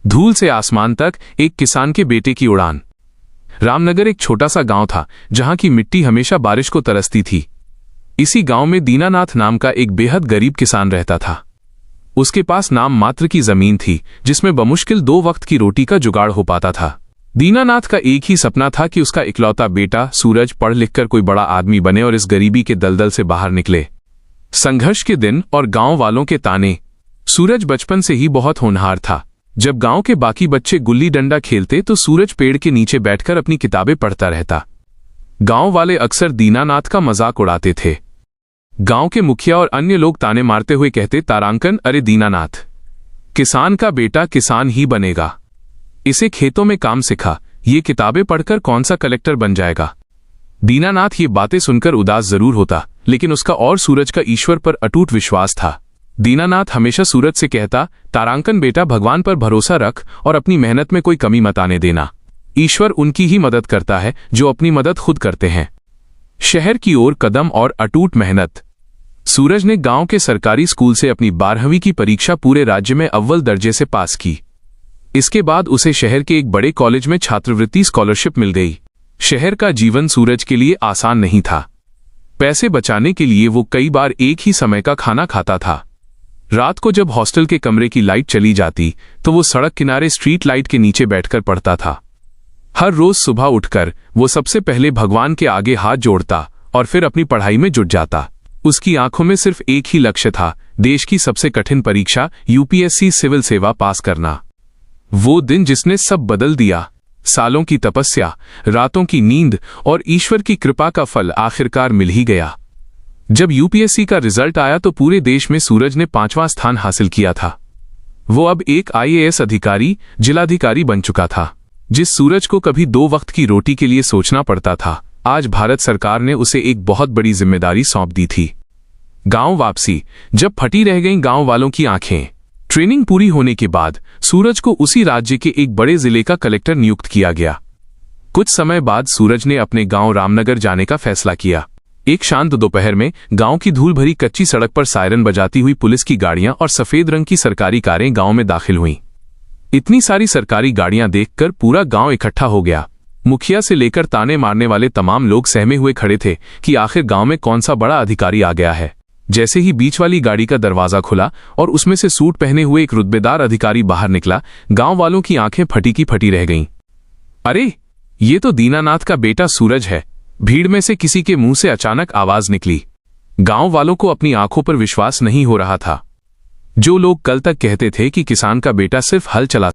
धूल से आसमान तक एक किसान के बेटे की उड़ान। रामनगर एक छोटा सा गांव था जहां की मिट्टी हमेशा बारिश को तरसती थी। इसी गांव में दीनानाथ नाम का एक बेहद गरीब किसान रहता था। उसके पास नाम मात्र की जमीन थी जिसमें बमुश्किल 2 वक्त की रोटी का जुगाड़ हो पाता था। दीनानाथ का एक ही सपना था कि उसका इकलौता बेटा सूरज पढ़ लिखकर कोई बड़ा आदमी बने और इस गरीबी के दलदल से बाहर निकले। संघर्ष के दिन और गांव वालों के ताने। सूरज बचपन से ही बहुत होनहार था। जब गांव के बाकी बच्चे गुल्ली डंडा खेलते तो सूरज पेड़ के नीचे बैठकर अपनी किताबें पढ़ता रहता। गांव वाले अक्सर दीनानाथ का मजाक उड़ाते थे। गांव के मुखिया और अन्य लोग ताने मारते हुए कहते, तारांकन, अरे दीनानाथ, किसान का बेटा किसान ही बनेगा। इसे खेतों में काम सिखा, ये किताबें पढ़कर कौन सा कलेक्टर बन जाएगा। दीनानाथ ये बातें सुनकर उदास जरूर होता, लेकिन उसका और सूरज का ईश्वर पर अटूट विश्वास था। दीनानाथ हमेशा सूरज से कहता, तारांकन बेटा, भगवान पर भरोसा रख और अपनी मेहनत में कोई कमी मत आने देना। ईश्वर उनकी ही मदद करता है जो अपनी मदद खुद करते हैं। शहर की ओर कदम और अटूट मेहनत। सूरज ने गांव के सरकारी स्कूल से अपनी 12वीं की परीक्षा पूरे राज्य में अव्वल दर्जे से पास की। इसके बाद उसे शहर के एक बड़े कॉलेज में छात्रवृत्ति स्कॉलरशिप मिल गई। शहर का जीवन सूरज के लिए आसान नहीं था। पैसे बचाने के लिए वो कई बार एक ही समय का खाना खाता था। रात को जब हॉस्टल के कमरे की लाइट चली जाती तो वो सड़क किनारे स्ट्रीट लाइट के नीचे बैठकर पढ़ता था। हर रोज सुबह उठकर वो सबसे पहले भगवान के आगे हाथ जोड़ता और फिर अपनी पढ़ाई में जुट जाता। उसकी आंखों में सिर्फ एक ही लक्ष्य था, देश की सबसे कठिन परीक्षा यूपीएससी सिविल सेवा पास करना। वो दिन जिसने सब बदल दिया। सालों की तपस्या, रातों की नींद और ईश्वर की कृपा का फल आखिरकार मिल ही गया। जब यूपीएससी का रिजल्ट आया तो पूरे देश में सूरज ने 5वां स्थान हासिल किया था। वो अब एक आईएएस अधिकारी, जिलाधिकारी बन चुका था। जिस सूरज को कभी 2 वक्त की रोटी के लिए सोचना पड़ता था, आज भारत सरकार ने उसे एक बहुत बड़ी जिम्मेदारी सौंप दी थी। गांव वापसी। जब फटी रह गईं गांव वालों की आंखें। ट्रेनिंग पूरी होने के बाद सूरज को उसी राज्य के एक बड़े जिले का कलेक्टर नियुक्त किया गया। कुछ समय बाद सूरज ने अपने गांव रामनगर जाने का फैसला किया। एक शांत दोपहर में गांव की धूल भरी कच्ची सड़क पर सायरन बजाती हुई पुलिस की गाड़ियां और सफेद रंग की सरकारी कारें गांव में दाखिल हुईं। इतनी सारी सरकारी गाड़ियां देखकर पूरा गांव इकट्ठा हो गया। मुखिया से लेकर ताने मारने वाले तमाम लोग सहमे हुए खड़े थे कि आखिर गांव में कौन सा बड़ा अधिकारी आ गया है। जैसे ही बीच वाली गाड़ी का दरवाजा खुला और उसमें से सूट पहने हुए एक रुतबेदार अधिकारी बाहर निकला, गांव वालों की आंखें फटी की फटी रह गईं। अरे, ये तो दीनानाथ का बेटा सूरज है। भीड़ में से किसी के मुंह से अचानक आवाज निकली। गांव वालों को अपनी आंखों पर विश्वास नहीं हो रहा था। जो लोग कल तक कहते थे कि किसान का बेटा सिर्फ हल चला